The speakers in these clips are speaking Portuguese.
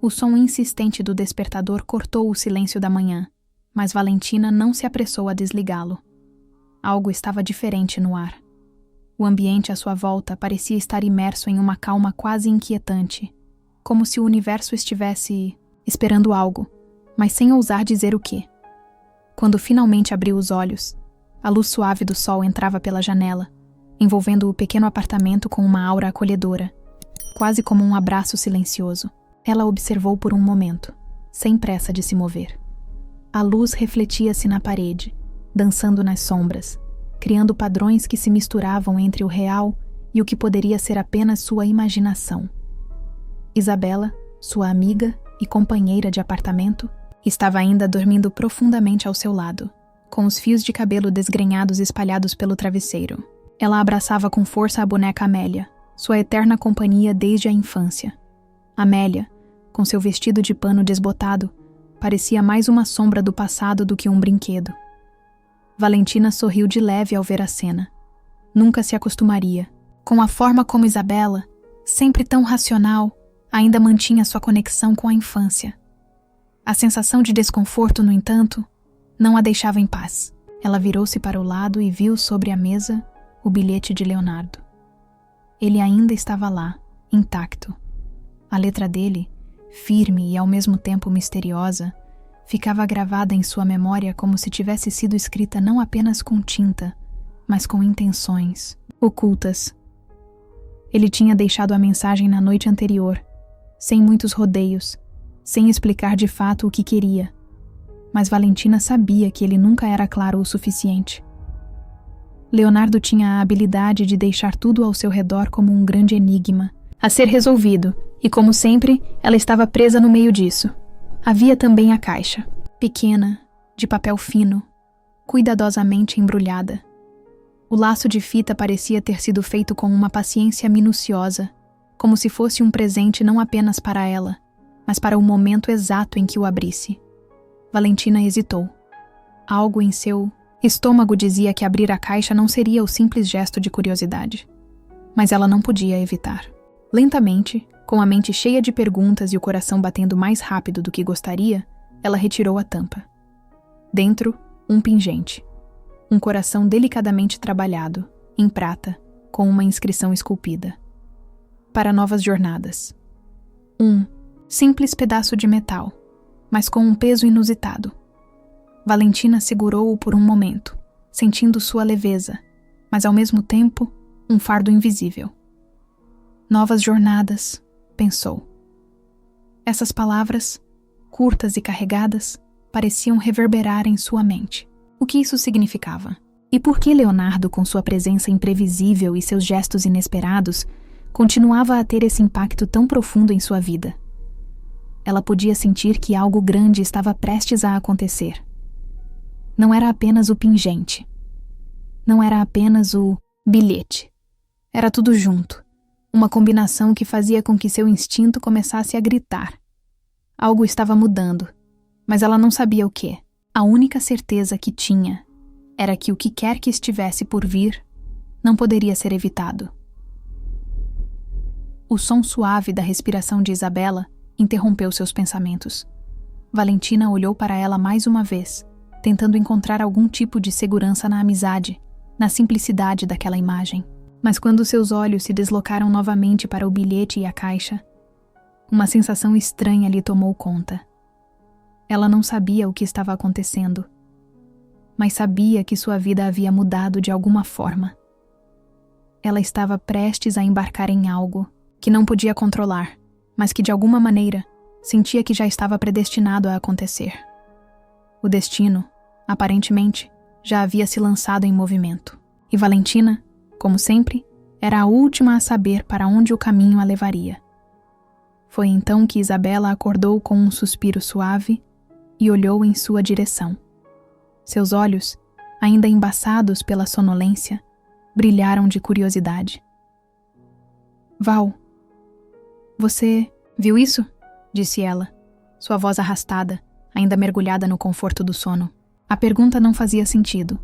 O som insistente do despertador cortou o silêncio da manhã, mas Valentina não se apressou a desligá-lo. Algo estava diferente no ar. O ambiente à sua volta parecia estar imerso em uma calma quase inquietante, como se o universo estivesse esperando algo, mas sem ousar dizer o quê. Quando finalmente abriu os olhos, a luz suave do sol entrava pela janela, envolvendo o pequeno apartamento com uma aura acolhedora, quase como um abraço silencioso. Ela observou por um momento, sem pressa de se mover. A luz refletia-se na parede, dançando nas sombras, criando padrões que se misturavam entre o real e o que poderia ser apenas sua imaginação. Isabela, sua amiga e companheira de apartamento, estava ainda dormindo profundamente ao seu lado, com os fios de cabelo desgrenhados espalhados pelo travesseiro. Ela abraçava com força a boneca Amélia, sua eterna companhia desde a infância. Amélia, com seu vestido de pano desbotado, parecia mais uma sombra do passado do que um brinquedo. Valentina sorriu de leve ao ver a cena. Nunca se acostumaria. Com a forma como Isabela, sempre tão racional, ainda mantinha sua conexão com a infância. A sensação de desconforto, no entanto, não a deixava em paz. Ela virou-se para o lado e viu sobre a mesa o bilhete de Leonardo. Ele ainda estava lá, intacto. A letra dele, firme e ao mesmo tempo misteriosa, ficava gravada em sua memória como se tivesse sido escrita não apenas com tinta, mas com intenções ocultas. Ele tinha deixado a mensagem na noite anterior, sem muitos rodeios, sem explicar de fato o que queria. Mas Valentina sabia que ele nunca era claro o suficiente. Leonardo tinha a habilidade de deixar tudo ao seu redor como um grande enigma, a ser resolvido, e como sempre, ela estava presa no meio disso. Havia também a caixa, pequena, de papel fino, cuidadosamente embrulhada. O laço de fita parecia ter sido feito com uma paciência minuciosa, como se fosse um presente não apenas para ela, mas para o momento exato em que o abrisse. Valentina hesitou. Algo em seu estômago dizia que abrir a caixa não seria o simples gesto de curiosidade. Mas ela não podia evitar. Lentamente, com a mente cheia de perguntas e o coração batendo mais rápido do que gostaria, ela retirou a tampa. Dentro, um pingente. Um coração delicadamente trabalhado, em prata, com uma inscrição esculpida. Para novas jornadas. Um simples pedaço de metal, mas com um peso inusitado. Valentina segurou-o por um momento, sentindo sua leveza, mas ao mesmo tempo, um fardo invisível. Novas jornadas, pensou. Essas palavras, curtas e carregadas, pareciam reverberar em sua mente. O que isso significava? E por que Leonardo, com sua presença imprevisível e seus gestos inesperados, continuava a ter esse impacto tão profundo em sua vida? Ela podia sentir que algo grande estava prestes a acontecer. Não era apenas o pingente. Não era apenas o bilhete. Era tudo junto. Uma combinação que fazia com que seu instinto começasse a gritar. Algo estava mudando, mas ela não sabia o quê. A única certeza que tinha era que o que quer que estivesse por vir não poderia ser evitado. O som suave da respiração de Isabela interrompeu seus pensamentos. Valentina olhou para ela mais uma vez, tentando encontrar algum tipo de segurança na amizade, na simplicidade daquela imagem. Mas quando seus olhos se deslocaram novamente para o bilhete e a caixa, uma sensação estranha lhe tomou conta. Ela não sabia o que estava acontecendo, mas sabia que sua vida havia mudado de alguma forma. Ela estava prestes a embarcar em algo que não podia controlar, mas que de alguma maneira sentia que já estava predestinado a acontecer. O destino, aparentemente, já havia se lançado em movimento, e Valentina, como sempre, era a última a saber para onde o caminho a levaria. Foi então que Isabela acordou com um suspiro suave e olhou em sua direção. Seus olhos, ainda embaçados pela sonolência, brilharam de curiosidade. Val, você viu isso? Disse ela, sua voz arrastada, ainda mergulhada no conforto do sono. A pergunta não fazia sentido,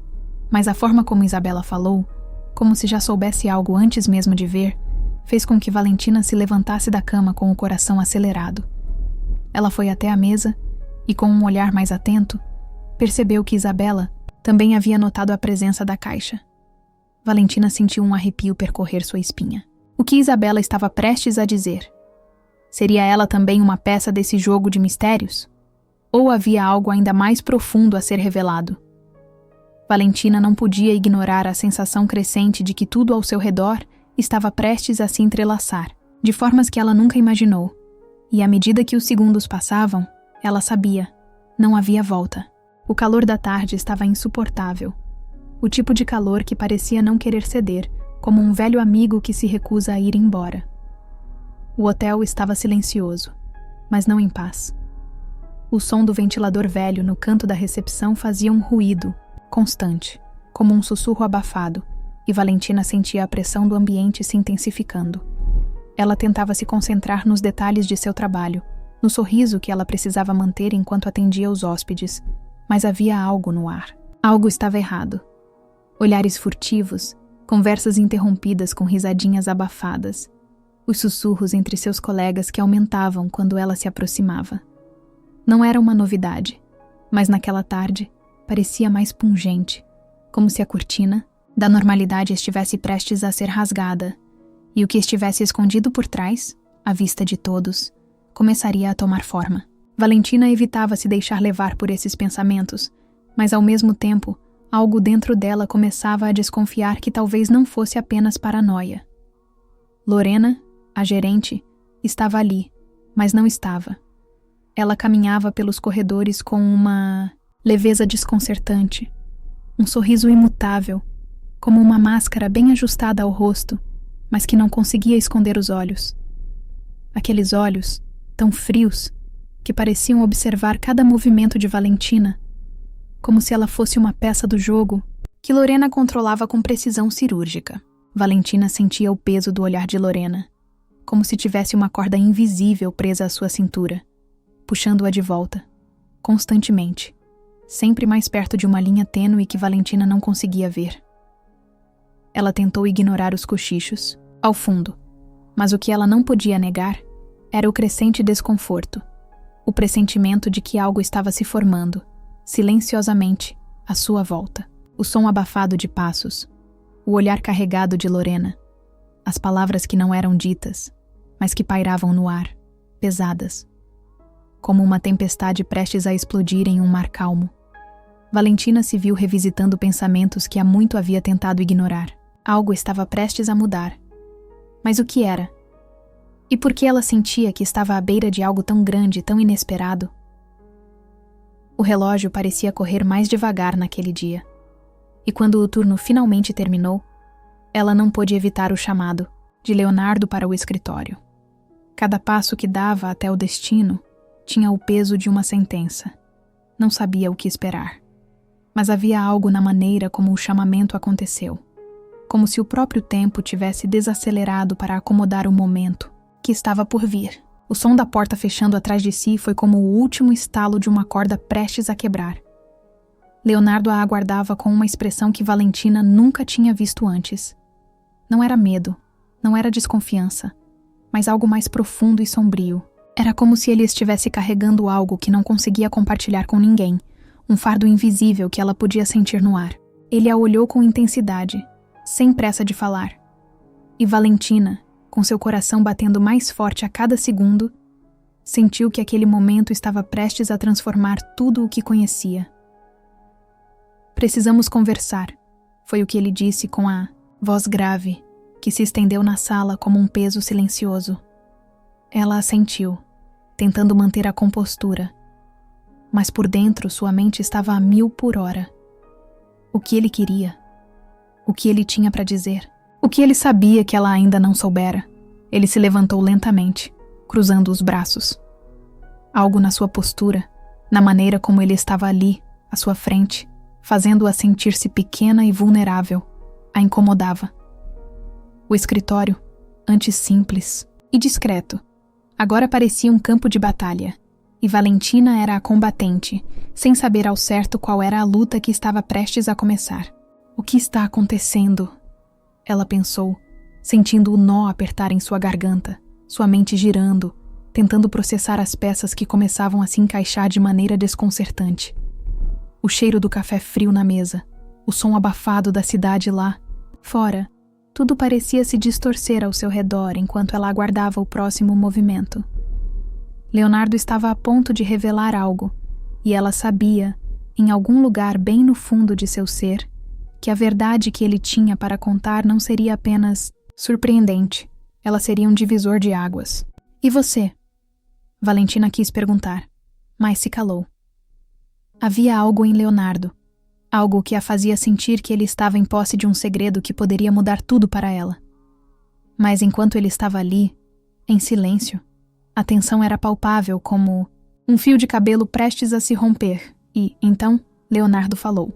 mas a forma como Isabela falou, como se já soubesse algo antes mesmo de ver, fez com que Valentina se levantasse da cama com o coração acelerado. Ela foi até a mesa e, com um olhar mais atento, percebeu que Isabela também havia notado a presença da caixa. Valentina sentiu um arrepio percorrer sua espinha. O que Isabela estava prestes a dizer? Seria ela também uma peça desse jogo de mistérios? Ou havia algo ainda mais profundo a ser revelado? Valentina não podia ignorar a sensação crescente de que tudo ao seu redor estava prestes a se entrelaçar, de formas que ela nunca imaginou. E à medida que os segundos passavam, ela sabia, não havia volta. O calor da tarde estava insuportável. O tipo de calor que parecia não querer ceder, como um velho amigo que se recusa a ir embora. O hotel estava silencioso, mas não em paz. O som do ventilador velho no canto da recepção fazia um ruído constante, como um sussurro abafado, e Valentina sentia a pressão do ambiente se intensificando. Ela tentava se concentrar nos detalhes de seu trabalho, no sorriso que ela precisava manter enquanto atendia os hóspedes, mas havia algo no ar. Algo estava errado. Olhares furtivos, conversas interrompidas com risadinhas abafadas, os sussurros entre seus colegas que aumentavam quando ela se aproximava. Não era uma novidade, mas naquela tarde parecia mais pungente, como se a cortina da normalidade estivesse prestes a ser rasgada, e o que estivesse escondido por trás, à vista de todos, começaria a tomar forma. Valentina evitava se deixar levar por esses pensamentos, mas ao mesmo tempo, algo dentro dela começava a desconfiar que talvez não fosse apenas paranoia. Lorena, a gerente, estava ali, mas não estava. Ela caminhava pelos corredores com uma leveza desconcertante, um sorriso imutável, como uma máscara bem ajustada ao rosto, mas que não conseguia esconder os olhos. Aqueles olhos, tão frios, que pareciam observar cada movimento de Valentina, como se ela fosse uma peça do jogo que Lorena controlava com precisão cirúrgica. Valentina sentia o peso do olhar de Lorena, como se tivesse uma corda invisível presa à sua cintura, puxando-a de volta, constantemente, sempre mais perto de uma linha tênue que Valentina não conseguia ver. Ela tentou ignorar os cochichos, ao fundo, mas o que ela não podia negar era o crescente desconforto, o pressentimento de que algo estava se formando, silenciosamente, à sua volta. O som abafado de passos, o olhar carregado de Lorena, as palavras que não eram ditas, mas que pairavam no ar, pesadas, como uma tempestade prestes a explodir em um mar calmo. Valentina se viu revisitando pensamentos que há muito havia tentado ignorar. Algo estava prestes a mudar. Mas o que era? E por que ela sentia que estava à beira de algo tão grande, tão inesperado? O relógio parecia correr mais devagar naquele dia. E quando o turno finalmente terminou, ela não pôde evitar o chamado de Leonardo para o escritório. Cada passo que dava até o destino tinha o peso de uma sentença. Não sabia o que esperar. Mas havia algo na maneira como o chamamento aconteceu. Como se o próprio tempo tivesse desacelerado para acomodar o momento que estava por vir. O som da porta fechando atrás de si foi como o último estalo de uma corda prestes a quebrar. Leonardo a aguardava com uma expressão que Valentina nunca tinha visto antes. Não era medo, não era desconfiança, mas algo mais profundo e sombrio. Era como se ele estivesse carregando algo que não conseguia compartilhar com ninguém, um fardo invisível que ela podia sentir no ar. Ele a olhou com intensidade, sem pressa de falar. E Valentina, com seu coração batendo mais forte a cada segundo, sentiu que aquele momento estava prestes a transformar tudo o que conhecia. "Precisamos conversar", foi o que ele disse com a voz grave, que se estendeu na sala como um peso silencioso. Ela assentiu, tentando manter a compostura, mas por dentro sua mente estava a 1000 por hora. O que ele queria? O que ele tinha para dizer? O que ele sabia que ela ainda não soubera? Ele se levantou lentamente, cruzando os braços. Algo na sua postura, na maneira como ele estava ali, à sua frente, fazendo-a sentir-se pequena e vulnerável, a incomodava. O escritório, antes simples e discreto, agora parecia um campo de batalha, e Valentina era a combatente, sem saber ao certo qual era a luta que estava prestes a começar. "O que está acontecendo?" ela pensou, sentindo o nó apertar em sua garganta, sua mente girando, tentando processar as peças que começavam a se encaixar de maneira desconcertante. O cheiro do café frio na mesa, o som abafado da cidade lá fora, tudo parecia se distorcer ao seu redor enquanto ela aguardava o próximo movimento. Leonardo estava a ponto de revelar algo, e ela sabia, em algum lugar bem no fundo de seu ser, que a verdade que ele tinha para contar não seria apenas surpreendente, ela seria um divisor de águas. E você? Valentina quis perguntar, mas se calou. Havia algo em Leonardo, algo que a fazia sentir que ele estava em posse de um segredo que poderia mudar tudo para ela. Mas enquanto ele estava ali, em silêncio, a tensão era palpável como um fio de cabelo prestes a se romper, e, então, Leonardo falou.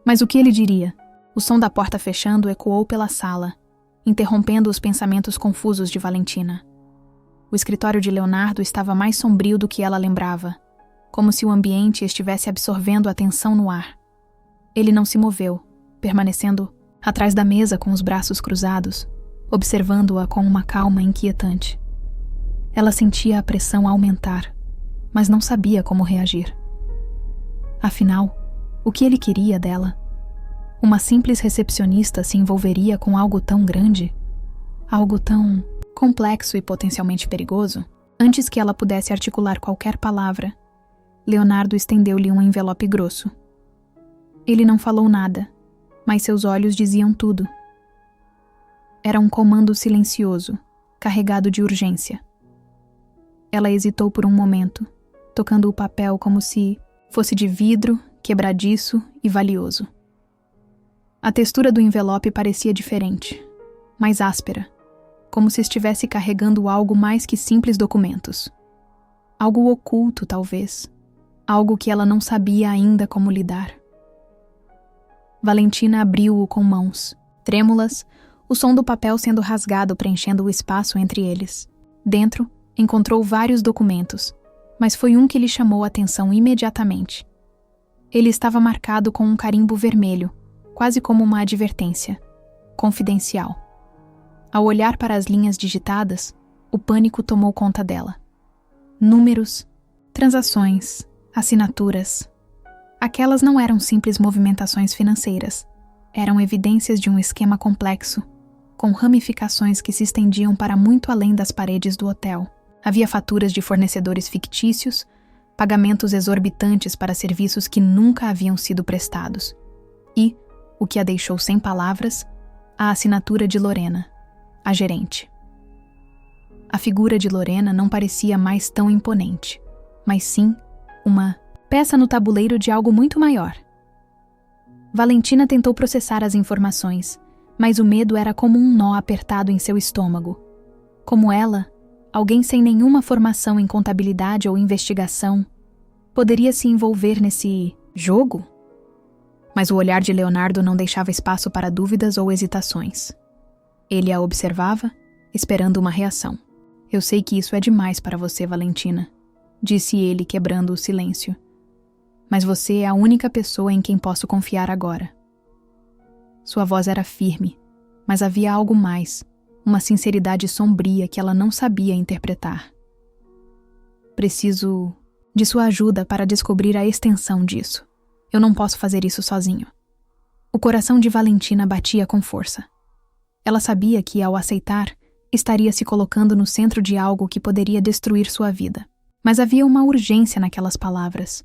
Mas o que ele diria? O som da porta fechando ecoou pela sala, interrompendo os pensamentos confusos de Valentina. O escritório de Leonardo estava mais sombrio do que ela lembrava, como se o ambiente estivesse absorvendo a tensão no ar. Ele não se moveu, permanecendo atrás da mesa com os braços cruzados, observando-a com uma calma inquietante. Ela sentia a pressão aumentar, mas não sabia como reagir. Afinal, o que ele queria dela? Uma simples recepcionista se envolveria com algo tão grande? Algo tão complexo e potencialmente perigoso? Antes que ela pudesse articular qualquer palavra, Leonardo estendeu-lhe um envelope grosso. Ele não falou nada, mas seus olhos diziam tudo. Era um comando silencioso, carregado de urgência. Ela hesitou por um momento, tocando o papel como se fosse de vidro, quebradiço e valioso. A textura do envelope parecia diferente, mais áspera, como se estivesse carregando algo mais que simples documentos. Algo oculto, talvez. Algo que ela não sabia ainda como lidar. Valentina abriu-o com mãos, trêmulas, o som do papel sendo rasgado preenchendo o espaço entre eles. Dentro, encontrou vários documentos, mas foi um que lhe chamou a atenção imediatamente. Ele estava marcado com um carimbo vermelho, quase como uma advertência. Confidencial. Ao olhar para as linhas digitadas, o pânico tomou conta dela. Números, transações, assinaturas. Aquelas não eram simples movimentações financeiras. Eram evidências de um esquema complexo, com ramificações que se estendiam para muito além das paredes do hotel. Havia faturas de fornecedores fictícios, pagamentos exorbitantes para serviços que nunca haviam sido prestados. E, o que a deixou sem palavras, a assinatura de Lorena, a gerente. A figura de Lorena não parecia mais tão imponente, mas sim uma peça no tabuleiro de algo muito maior. Valentina tentou processar as informações, mas o medo era como um nó apertado em seu estômago. Como ela, alguém sem nenhuma formação em contabilidade ou investigação, poderia se envolver nesse jogo? Mas o olhar de Leonardo não deixava espaço para dúvidas ou hesitações. Ele a observava, esperando uma reação. Eu sei que isso é demais para você, Valentina, disse ele, quebrando o silêncio. Mas você é a única pessoa em quem posso confiar agora. Sua voz era firme, mas havia algo mais, uma sinceridade sombria que ela não sabia interpretar. Preciso de sua ajuda para descobrir a extensão disso. Eu não posso fazer isso sozinho. O coração de Valentina batia com força. Ela sabia que, ao aceitar, estaria se colocando no centro de algo que poderia destruir sua vida. Mas havia uma urgência naquelas palavras.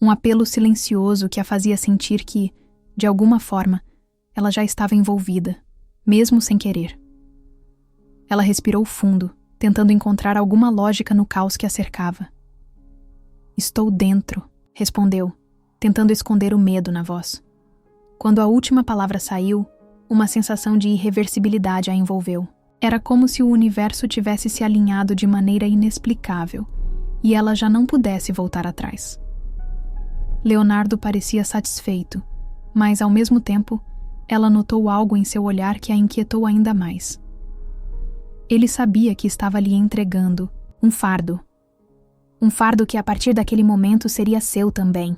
Um apelo silencioso que a fazia sentir que, de alguma forma, ela já estava envolvida, mesmo sem querer. Ela respirou fundo, tentando encontrar alguma lógica no caos que a cercava. Estou dentro, respondeu, tentando esconder o medo na voz. Quando a última palavra saiu, uma sensação de irreversibilidade a envolveu. Era como se o universo tivesse se alinhado de maneira inexplicável, e ela já não pudesse voltar atrás. Leonardo parecia satisfeito, mas, ao mesmo tempo, ela notou algo em seu olhar que a inquietou ainda mais. Ele sabia que estava lhe entregando um fardo. Um fardo que, a partir daquele momento, seria seu também.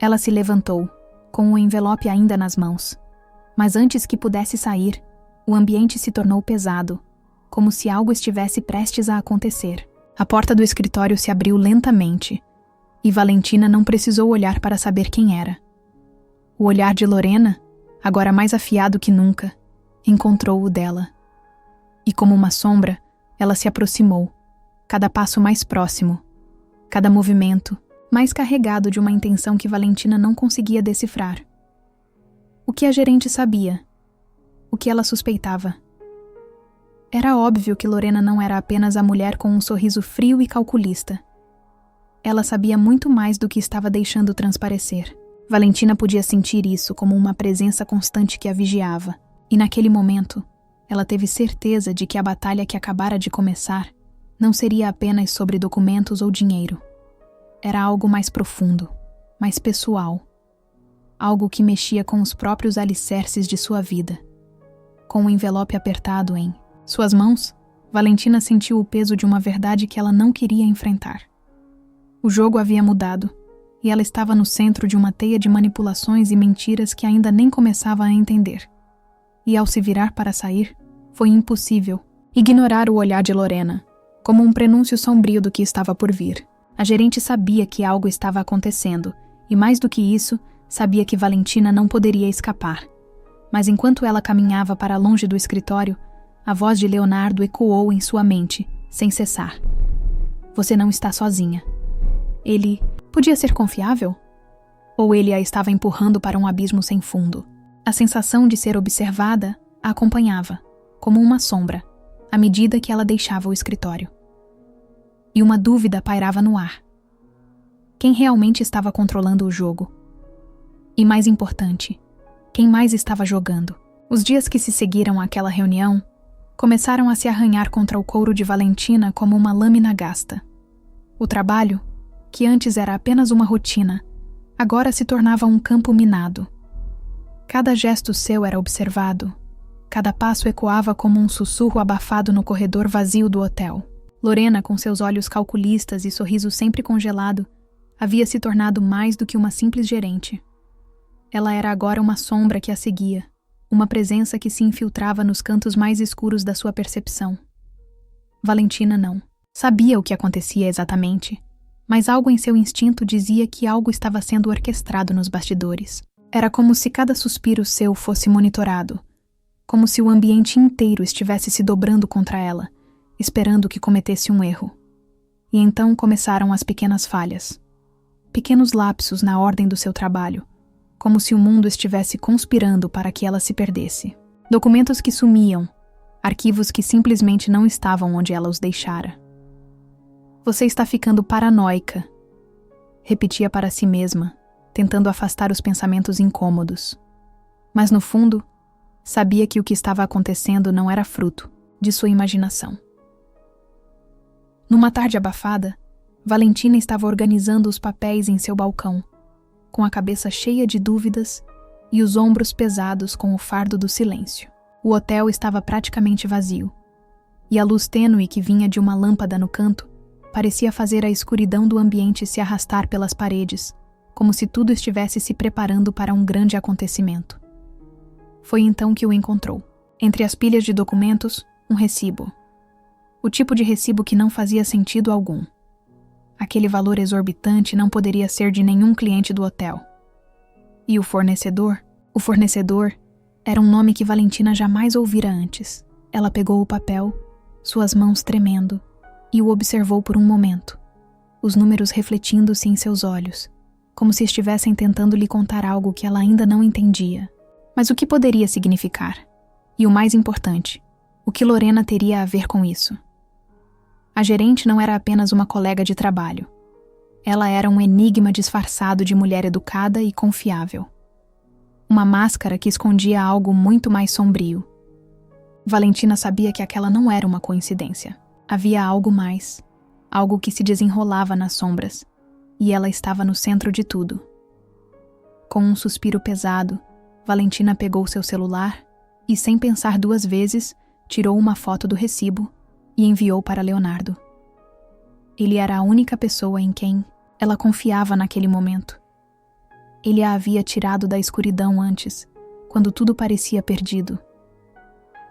Ela se levantou, com o envelope ainda nas mãos. Mas antes que pudesse sair, o ambiente se tornou pesado, como se algo estivesse prestes a acontecer. A porta do escritório se abriu lentamente, e Valentina não precisou olhar para saber quem era. O olhar de Lorena, agora mais afiado que nunca, encontrou o dela. E como uma sombra, ela se aproximou, cada passo mais próximo, cada movimento mais carregado de uma intenção que Valentina não conseguia decifrar. O que a gerente sabia? O que ela suspeitava? Era óbvio que Lorena não era apenas a mulher com um sorriso frio e calculista. Ela sabia muito mais do que estava deixando transparecer. Valentina podia sentir isso como uma presença constante que a vigiava, e naquele momento, ela teve certeza de que a batalha que acabara de começar não seria apenas sobre documentos ou dinheiro. Era algo mais profundo, mais pessoal. Algo que mexia com os próprios alicerces de sua vida. Com o envelope apertado em suas mãos, Valentina sentiu o peso de uma verdade que ela não queria enfrentar. O jogo havia mudado, e ela estava no centro de uma teia de manipulações e mentiras que ainda nem começava a entender. E ao se virar para sair, foi impossível ignorar o olhar de Lorena, como um prenúncio sombrio do que estava por vir. A gerente sabia que algo estava acontecendo, e mais do que isso, sabia que Valentina não poderia escapar. Mas enquanto ela caminhava para longe do escritório, a voz de Leonardo ecoou em sua mente, sem cessar. Você não está sozinha. Ele podia ser confiável? Ou ele a estava empurrando para um abismo sem fundo? A sensação de ser observada a acompanhava, como uma sombra, à medida que ela deixava o escritório. E uma dúvida pairava no ar. Quem realmente estava controlando o jogo? E mais importante, quem mais estava jogando? Os dias que se seguiram àquela reunião começaram a se arranhar contra o couro de Valentina como uma lâmina gasta. O trabalho, que antes era apenas uma rotina, agora se tornava um campo minado. Cada gesto seu era observado, cada passo ecoava como um sussurro abafado no corredor vazio do hotel. Lorena, com seus olhos calculistas e sorriso sempre congelado, havia se tornado mais do que uma simples gerente. Ela era agora uma sombra que a seguia, uma presença que se infiltrava nos cantos mais escuros da sua percepção. Valentina não. Sabia o que acontecia exatamente, mas algo em seu instinto dizia que algo estava sendo orquestrado nos bastidores. Era como se cada suspiro seu fosse monitorado, como se o ambiente inteiro estivesse se dobrando contra ela, esperando que cometesse um erro. E então começaram as pequenas falhas. Pequenos lapsos na ordem do seu trabalho, como se o mundo estivesse conspirando para que ela se perdesse. Documentos que sumiam, arquivos que simplesmente não estavam onde ela os deixara. Você está ficando paranoica, repetia para si mesma, tentando afastar os pensamentos incômodos. Mas no fundo, sabia que o que estava acontecendo não era fruto de sua imaginação. Numa tarde abafada, Valentina estava organizando os papéis em seu balcão, com a cabeça cheia de dúvidas e os ombros pesados com o fardo do silêncio. O hotel estava praticamente vazio, e a luz tênue que vinha de uma lâmpada no canto parecia fazer a escuridão do ambiente se arrastar pelas paredes, como se tudo estivesse se preparando para um grande acontecimento. Foi então que o encontrou. Entre as pilhas de documentos, um recibo. O tipo de recibo que não fazia sentido algum. Aquele valor exorbitante não poderia ser de nenhum cliente do hotel. E o fornecedor? O fornecedor era um nome que Valentina jamais ouvira antes. Ela pegou o papel, suas mãos tremendo, e o observou por um momento, os números refletindo-se em seus olhos, como se estivessem tentando lhe contar algo que ela ainda não entendia. Mas o que poderia significar? E o mais importante, o que Lorena teria a ver com isso? A gerente não era apenas uma colega de trabalho. Ela era um enigma disfarçado de mulher educada e confiável. Uma máscara que escondia algo muito mais sombrio. Valentina sabia que aquela não era uma coincidência. Havia algo mais, algo que se desenrolava nas sombras, e ela estava no centro de tudo. Com um suspiro pesado, Valentina pegou seu celular e, sem pensar duas vezes, tirou uma foto do recibo e enviou para Leonardo. Ele era a única pessoa em quem ela confiava naquele momento. Ele a havia tirado da escuridão antes, quando tudo parecia perdido.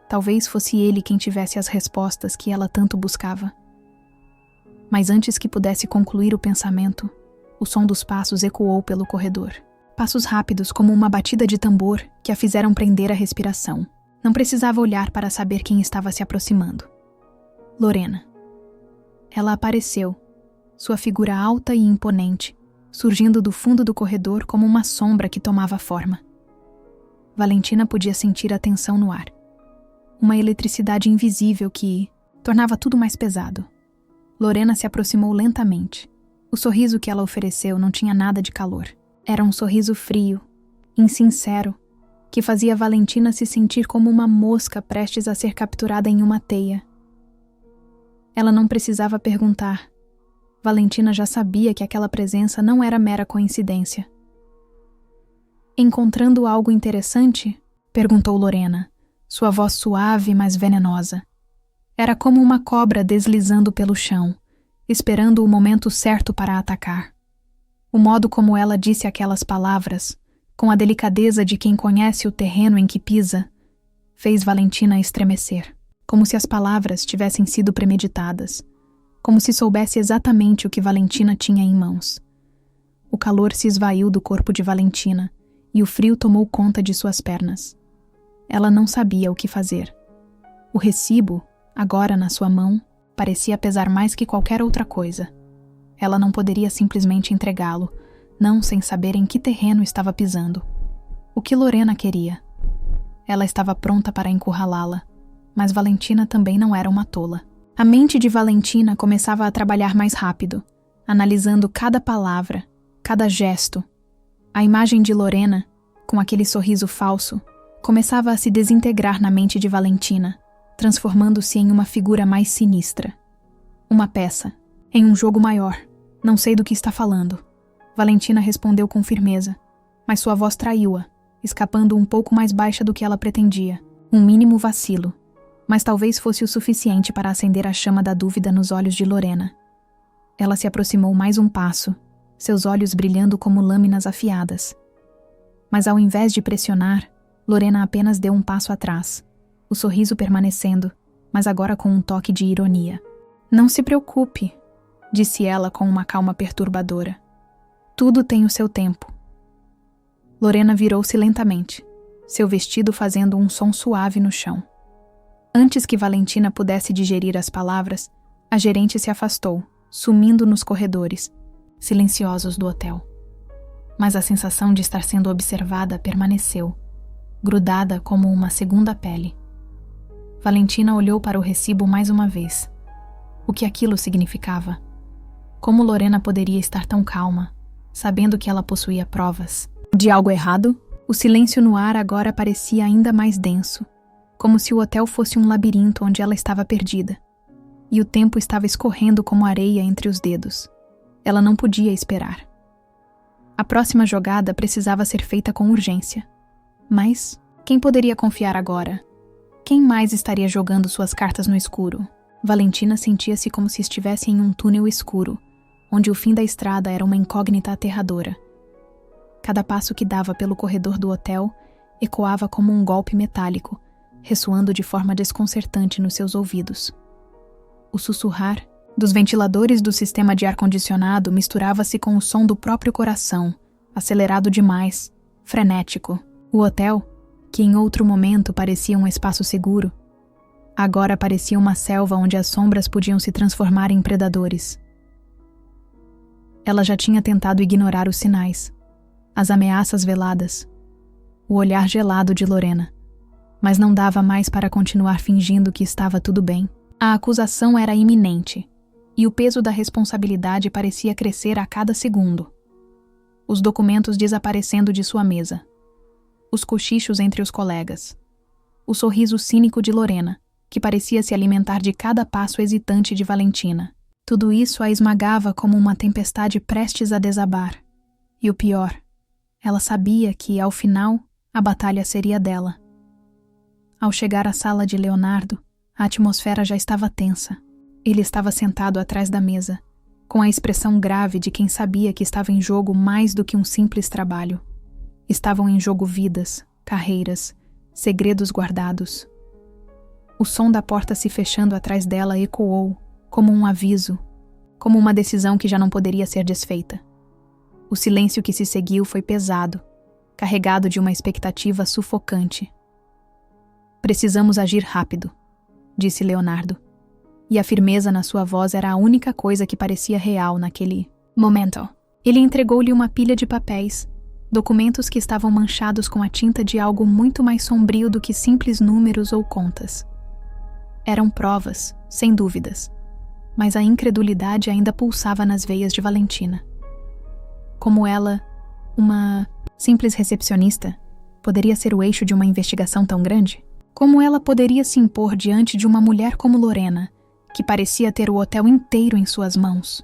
Talvez fosse ele quem tivesse as respostas que ela tanto buscava. Mas antes que pudesse concluir o pensamento, o som dos passos ecoou pelo corredor. Passos rápidos como uma batida de tambor que a fizeram prender a respiração. Não precisava olhar para saber quem estava se aproximando. Lorena. Ela apareceu, sua figura alta e imponente, surgindo do fundo do corredor como uma sombra que tomava forma. Valentina podia sentir a tensão no ar. Uma eletricidade invisível que tornava tudo mais pesado. Lorena se aproximou lentamente. O sorriso que ela ofereceu não tinha nada de calor. Era um sorriso frio, insincero, que fazia Valentina se sentir como uma mosca prestes a ser capturada em uma teia. Ela não precisava perguntar. Valentina já sabia que aquela presença não era mera coincidência. Encontrando algo interessante? Perguntou Lorena, sua voz suave, mas venenosa. Era como uma cobra deslizando pelo chão, esperando o momento certo para atacar. O modo como ela disse aquelas palavras, com a delicadeza de quem conhece o terreno em que pisa, fez Valentina estremecer, como se as palavras tivessem sido premeditadas, como se soubesse exatamente o que Valentina tinha em mãos. O calor se esvaiu do corpo de Valentina e o frio tomou conta de suas pernas. Ela não sabia o que fazer. O recibo, agora na sua mão, parecia pesar mais que qualquer outra coisa. Ela não poderia simplesmente entregá-lo, não sem saber em que terreno estava pisando. O que Lorena queria? Ela estava pronta para encurralá-la, mas Valentina também não era uma tola. A mente de Valentina começava a trabalhar mais rápido, analisando cada palavra, cada gesto. A imagem de Lorena, com aquele sorriso falso, começava a se desintegrar na mente de Valentina, transformando-se em uma figura mais sinistra. Uma peça, em um jogo maior. Não sei do que está falando. Valentina respondeu com firmeza, mas sua voz traiu-a, escapando um pouco mais baixa do que ela pretendia. Um mínimo vacilo, mas talvez fosse o suficiente para acender a chama da dúvida nos olhos de Lorena. Ela se aproximou mais um passo, seus olhos brilhando como lâminas afiadas. Mas ao invés de pressionar, Lorena apenas deu um passo atrás, o sorriso permanecendo, mas agora com um toque de ironia. Não se preocupe, disse ela com uma calma perturbadora. Tudo tem o seu tempo. Lorena virou-se lentamente, seu vestido fazendo um som suave no chão. Antes que Valentina pudesse digerir as palavras, a gerente se afastou, sumindo nos corredores, silenciosos do hotel. Mas a sensação de estar sendo observada permaneceu, grudada como uma segunda pele. Valentina olhou para o recibo mais uma vez. O que aquilo significava? Como Lorena poderia estar tão calma, sabendo que ela possuía provas? De algo errado? O silêncio no ar agora parecia ainda mais denso, como se o hotel fosse um labirinto onde ela estava perdida. E o tempo estava escorrendo como areia entre os dedos. Ela não podia esperar. A próxima jogada precisava ser feita com urgência. Mas quem poderia confiar agora? Quem mais estaria jogando suas cartas no escuro? Valentina sentia-se como se estivesse em um túnel escuro, onde o fim da estrada era uma incógnita aterradora. Cada passo que dava pelo corredor do hotel ecoava como um golpe metálico, ressoando de forma desconcertante nos seus ouvidos. O sussurrar dos ventiladores do sistema de ar-condicionado misturava-se com o som do próprio coração, acelerado demais, frenético. O hotel, que em outro momento parecia um espaço seguro, agora parecia uma selva onde as sombras podiam se transformar em predadores. Ela já tinha tentado ignorar os sinais, as ameaças veladas, o olhar gelado de Lorena, mas não dava mais para continuar fingindo que estava tudo bem. A acusação era iminente, e o peso da responsabilidade parecia crescer a cada segundo. Os documentos desaparecendo de sua mesa, os cochichos entre os colegas, o sorriso cínico de Lorena, que parecia se alimentar de cada passo hesitante de Valentina. Tudo isso a esmagava como uma tempestade prestes a desabar. E o pior, ela sabia que, ao final, a batalha seria dela. Ao chegar à sala de Leonardo, a atmosfera já estava tensa. Ele estava sentado atrás da mesa, com a expressão grave de quem sabia que estava em jogo mais do que um simples trabalho. Estavam em jogo vidas, carreiras, segredos guardados. O som da porta se fechando atrás dela ecoou, como um aviso, como uma decisão que já não poderia ser desfeita. O silêncio que se seguiu foi pesado, carregado de uma expectativa sufocante. Precisamos agir rápido, disse Leonardo, e a firmeza na sua voz era a única coisa que parecia real naquele momento. Ele entregou-lhe uma pilha de papéis, documentos que estavam manchados com a tinta de algo muito mais sombrio do que simples números ou contas. Eram provas, sem dúvidas, mas a incredulidade ainda pulsava nas veias de Valentina. Como ela, uma simples recepcionista, poderia ser o eixo de uma investigação tão grande? Como ela poderia se impor diante de uma mulher como Lorena, que parecia ter o hotel inteiro em suas mãos?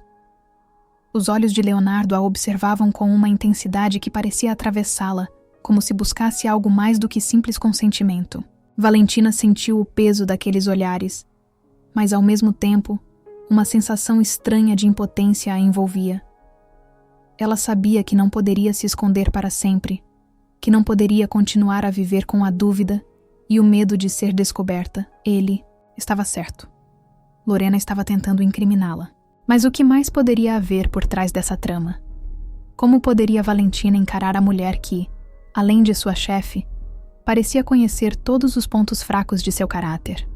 Os olhos de Leonardo a observavam com uma intensidade que parecia atravessá-la, como se buscasse algo mais do que simples consentimento. Valentina sentiu o peso daqueles olhares, mas ao mesmo tempo, uma sensação estranha de impotência a envolvia. Ela sabia que não poderia se esconder para sempre, que não poderia continuar a viver com a dúvida e o medo de ser descoberta. Ele estava certo. Lorena estava tentando incriminá-la. Mas o que mais poderia haver por trás dessa trama? Como poderia Valentina encarar a mulher que, além de sua chefe, parecia conhecer todos os pontos fracos de seu caráter?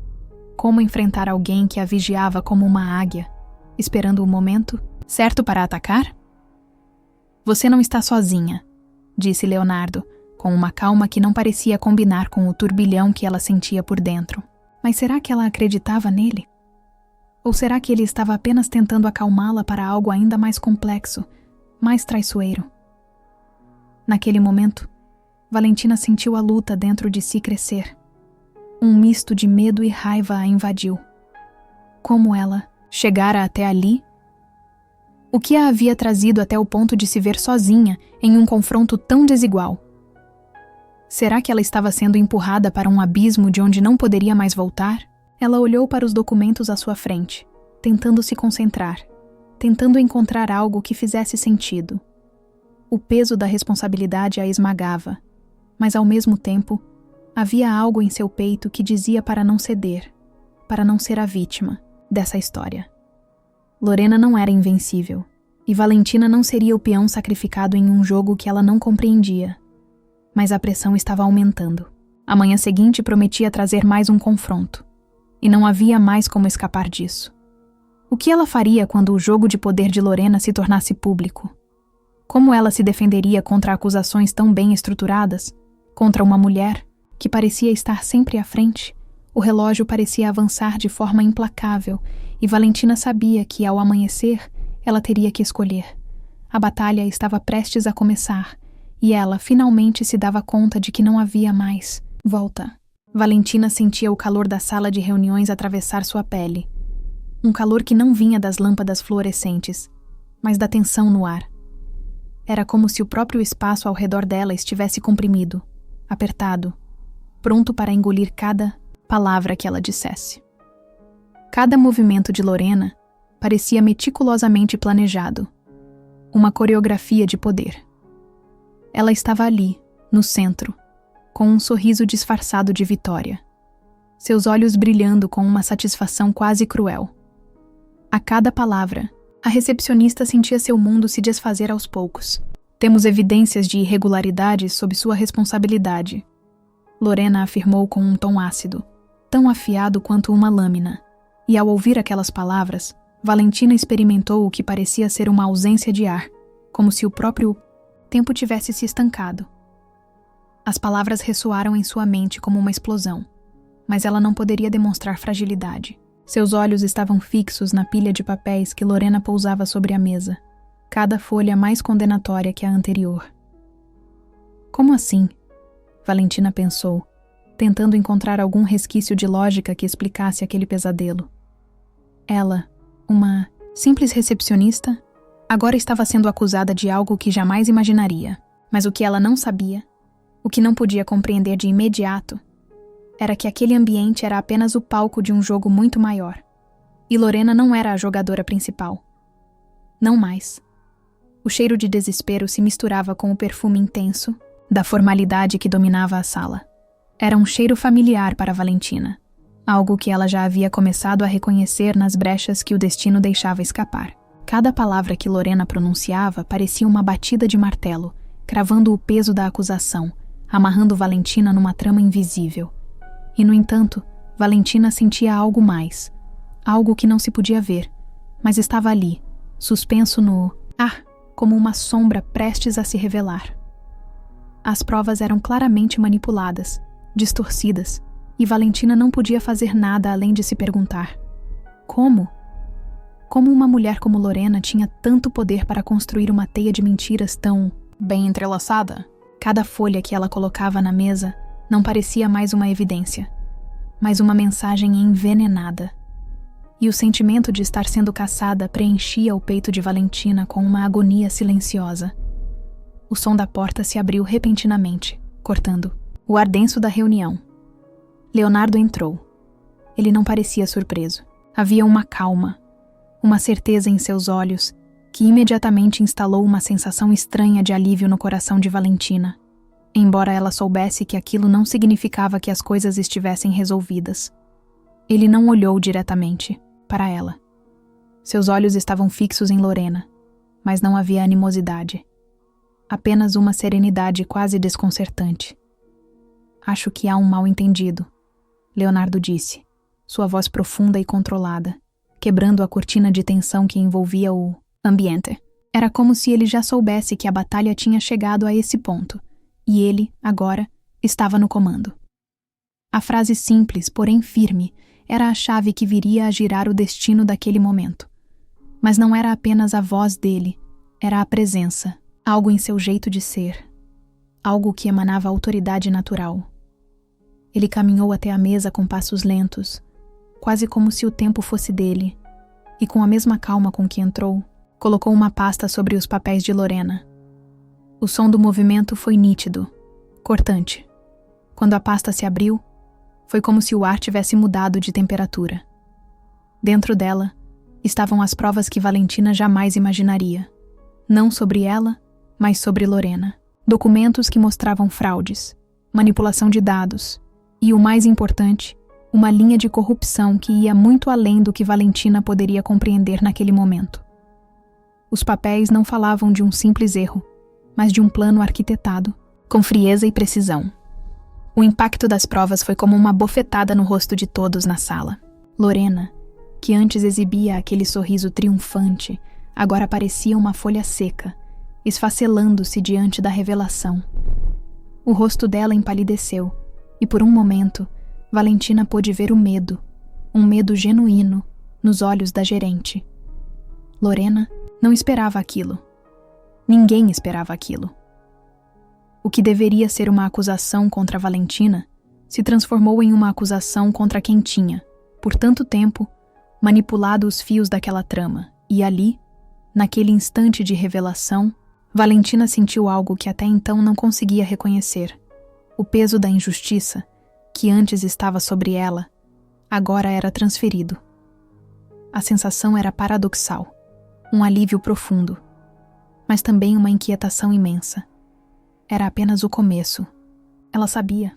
Como enfrentar alguém que a vigiava como uma águia, esperando o momento certo para atacar? Você não está sozinha, disse Leonardo, com uma calma que não parecia combinar com o turbilhão que ela sentia por dentro. Mas será que ela acreditava nele? Ou será que ele estava apenas tentando acalmá-la para algo ainda mais complexo, mais traiçoeiro? Naquele momento, Valentina sentiu a luta dentro de si crescer. Um misto de medo e raiva a invadiu. Como ela chegara até ali? O que a havia trazido até o ponto de se ver sozinha em um confronto tão desigual? Será que ela estava sendo empurrada para um abismo de onde não poderia mais voltar? Ela olhou para os documentos à sua frente, tentando se concentrar, tentando encontrar algo que fizesse sentido. O peso da responsabilidade a esmagava, mas ao mesmo tempo, havia algo em seu peito que dizia para não ceder, para não ser a vítima dessa história. Lorena não era invencível, e Valentina não seria o peão sacrificado em um jogo que ela não compreendia. Mas a pressão estava aumentando. A manhã seguinte prometia trazer mais um confronto, e não havia mais como escapar disso. O que ela faria quando o jogo de poder de Lorena se tornasse público? Como ela se defenderia contra acusações tão bem estruturadas? Contra uma mulher que parecia estar sempre à frente? O relógio parecia avançar de forma implacável, e Valentina sabia que, ao amanhecer, ela teria que escolher. A batalha estava prestes a começar, e ela finalmente se dava conta de que não havia mais volta. Valentina sentia o calor da sala de reuniões atravessar sua pele. Um calor que não vinha das lâmpadas fluorescentes, mas da tensão no ar. Era como se o próprio espaço ao redor dela estivesse comprimido, apertado, pronto para engolir cada palavra que ela dissesse. Cada movimento de Lorena parecia meticulosamente planejado, uma coreografia de poder. Ela estava ali, no centro, com um sorriso disfarçado de vitória, seus olhos brilhando com uma satisfação quase cruel. A cada palavra, a recepcionista sentia seu mundo se desfazer aos poucos. Temos evidências de irregularidades sob sua responsabilidade, Lorena afirmou com um tom ácido, tão afiado quanto uma lâmina. E ao ouvir aquelas palavras, Valentina experimentou o que parecia ser uma ausência de ar, como se o próprio tempo tivesse se estancado. As palavras ressoaram em sua mente como uma explosão, mas ela não poderia demonstrar fragilidade. Seus olhos estavam fixos na pilha de papéis que Lorena pousava sobre a mesa, cada folha mais condenatória que a anterior. Como assim? Valentina pensou, tentando encontrar algum resquício de lógica que explicasse aquele pesadelo. Ela, uma simples recepcionista, agora estava sendo acusada de algo que jamais imaginaria. Mas o que ela não sabia, o que não podia compreender de imediato, era que aquele ambiente era apenas o palco de um jogo muito maior. E Lorena não era a jogadora principal. Não mais. O cheiro de desespero se misturava com o perfume intenso da formalidade que dominava a sala. Era um cheiro familiar para Valentina, algo que ela já havia começado a reconhecer nas brechas que o destino deixava escapar. Cada palavra que Lorena pronunciava parecia uma batida de martelo, cravando o peso da acusação, amarrando Valentina numa trama invisível. E, no entanto, Valentina sentia algo mais, algo que não se podia ver, mas estava ali, suspenso no ar, como uma sombra prestes a se revelar. As provas eram claramente manipuladas, distorcidas, e Valentina não podia fazer nada além de se perguntar: como? Como uma mulher como Lorena tinha tanto poder para construir uma teia de mentiras tão bem entrelaçada? Cada folha que ela colocava na mesa não parecia mais uma evidência, mas uma mensagem envenenada. E o sentimento de estar sendo caçada preenchia o peito de Valentina com uma agonia silenciosa. O som da porta se abriu repentinamente, cortando o ar denso da reunião. Leonardo entrou. Ele não parecia surpreso. Havia uma calma, uma certeza em seus olhos, que imediatamente instalou uma sensação estranha de alívio no coração de Valentina, embora ela soubesse que aquilo não significava que as coisas estivessem resolvidas. Ele não olhou diretamente para ela. Seus olhos estavam fixos em Lorena, mas não havia animosidade. Apenas uma serenidade quase desconcertante. Acho que há um mal-entendido, Leonardo disse, sua voz profunda e controlada, quebrando a cortina de tensão que envolvia o ambiente. Era como se ele já soubesse que a batalha tinha chegado a esse ponto, e ele, agora, estava no comando. A frase simples, porém firme, era a chave que viria a girar o destino daquele momento. Mas não era apenas a voz dele, era a presença, algo em seu jeito de ser, algo que emanava autoridade natural. Ele caminhou até a mesa com passos lentos, quase como se o tempo fosse dele, e com a mesma calma com que entrou, colocou uma pasta sobre os papéis de Lorena. O som do movimento foi nítido, cortante. Quando a pasta se abriu, foi como se o ar tivesse mudado de temperatura. Dentro dela, estavam as provas que Valentina jamais imaginaria. Não sobre ela, mas sobre Lorena. Documentos que mostravam fraudes, manipulação de dados e, o mais importante, uma linha de corrupção que ia muito além do que Valentina poderia compreender naquele momento. Os papéis não falavam de um simples erro, mas de um plano arquitetado, com frieza e precisão. O impacto das provas foi como uma bofetada no rosto de todos na sala. Lorena, que antes exibia aquele sorriso triunfante, agora parecia uma folha seca, esfacelando-se diante da revelação. O rosto dela empalideceu, e por um momento, Valentina pôde ver o medo, um medo genuíno, nos olhos da gerente. Lorena não esperava aquilo. Ninguém esperava aquilo. O que deveria ser uma acusação contra Valentina se transformou em uma acusação contra quem tinha, por tanto tempo, manipulado os fios daquela trama, e ali, naquele instante de revelação, Valentina sentiu algo que até então não conseguia reconhecer. O peso da injustiça, que antes estava sobre ela, agora era transferido. A sensação era paradoxal, um alívio profundo, mas também uma inquietação imensa. Era apenas o começo. Ela sabia.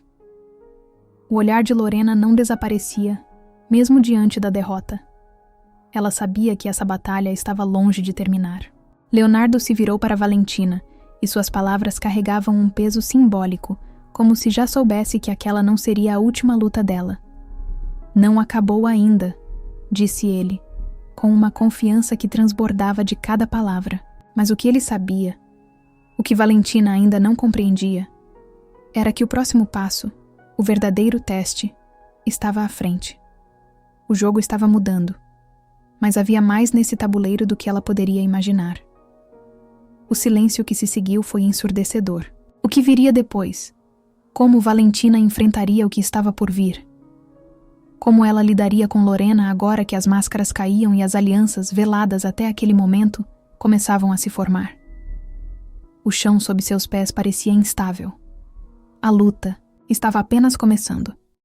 O olhar de Lorena não desaparecia, mesmo diante da derrota. Ela sabia que essa batalha estava longe de terminar. Leonardo se virou para Valentina, e suas palavras carregavam um peso simbólico, como se já soubesse que aquela não seria a última luta dela. Não acabou ainda, disse ele, com uma confiança que transbordava de cada palavra. Mas o que ele sabia, o que Valentina ainda não compreendia, era que o próximo passo, o verdadeiro teste, estava à frente. O jogo estava mudando, mas havia mais nesse tabuleiro do que ela poderia imaginar. O silêncio que se seguiu foi ensurdecedor. O que viria depois? Como Valentina enfrentaria o que estava por vir? Como ela lidaria com Lorena agora que as máscaras caíam e as alianças, veladas até aquele momento, começavam a se formar? O chão sob seus pés parecia instável. A luta estava apenas começando.